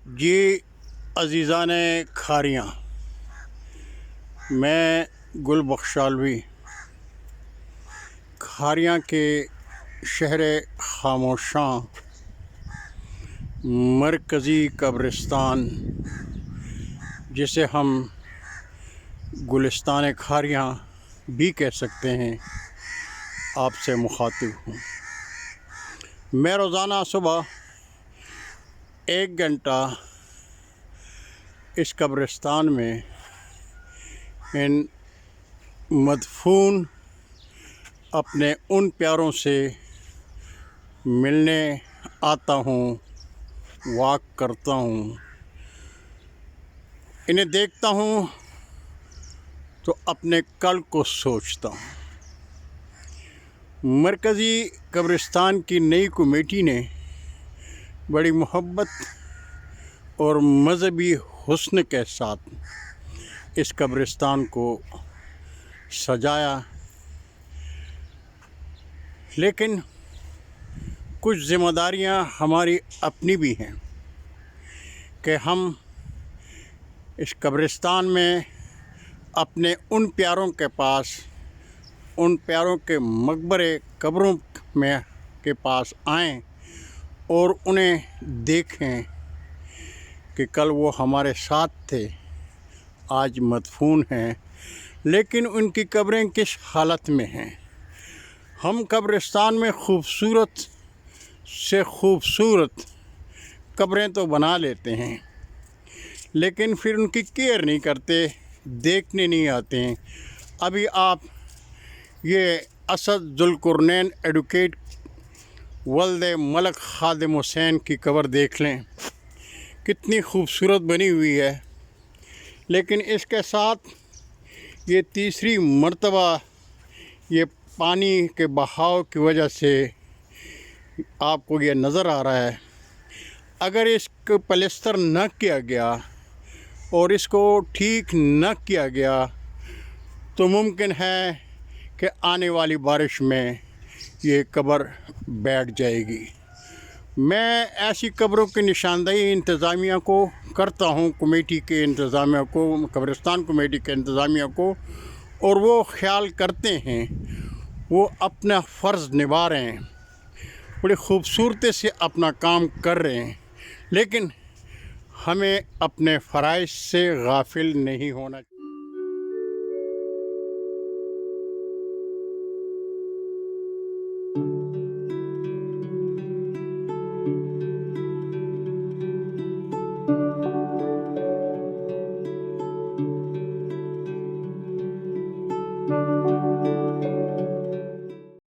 جی عزیزان کھاریاں، میں گل بخشالوی کھاریاں کے شہر خاموشاں مرکزی قبرستان جسے ہم گلستان کھاریاں بھی کہہ سکتے ہیں آپ سے مخاطب ہوں۔ میں روزانہ صبح 1 گھنٹہ اس قبرستان میں ان مدفون اپنے ان پیاروں سے ملنے آتا ہوں، واک کرتا ہوں، انہیں دیکھتا ہوں تو اپنے کل کو سوچتا ہوں۔ مرکزی قبرستان کی نئی کمیٹی نے بڑی محبت اور مذہبی حسن کے ساتھ اس قبرستان کو سجایا، لیکن کچھ ذمہ داریاں ہماری اپنی بھی ہیں کہ ہم اس قبرستان میں اپنے ان پیاروں کے پاس، ان پیاروں کے مقبرے قبروں میں کے پاس آئیں اور انہیں دیکھیں کہ کل وہ ہمارے ساتھ تھے، آج مدفون ہیں، لیکن ان کی قبریں کس حالت میں ہیں۔ ہم قبرستان میں خوبصورت سے خوبصورت قبریں تو بنا لیتے ہیں، لیکن پھر ان کی کیئر نہیں کرتے، دیکھنے نہیں آتے ہیں۔ ابھی آپ یہ اسد ذوالقرنین ایڈوکیٹ ولد ملک خادم حسین کی قبر دیکھ لیں، کتنی خوبصورت بنی ہوئی ہے، لیکن اس کے ساتھ یہ تیسری مرتبہ یہ پانی کے بہاؤ کی وجہ سے آپ کو یہ نظر آ رہا ہے۔ اگر اس کو پلستر نہ کیا گیا اور اس کو ٹھیک نہ کیا گیا تو ممکن ہے کہ آنے والی بارش میں یہ قبر بیٹھ جائے گی۔ میں ایسی قبروں کی نشاندہی انتظامیہ کو کرتا ہوں، کمیٹی کے انتظامیہ کو، قبرستان کمیٹی کے انتظامیہ کو، اور وہ خیال کرتے ہیں، وہ اپنا فرض نبھا رہے ہیں، بڑی خوبصورتی سے اپنا کام کر رہے ہیں، لیکن ہمیں اپنے فرائض سے غافل نہیں ہونا چاہیے۔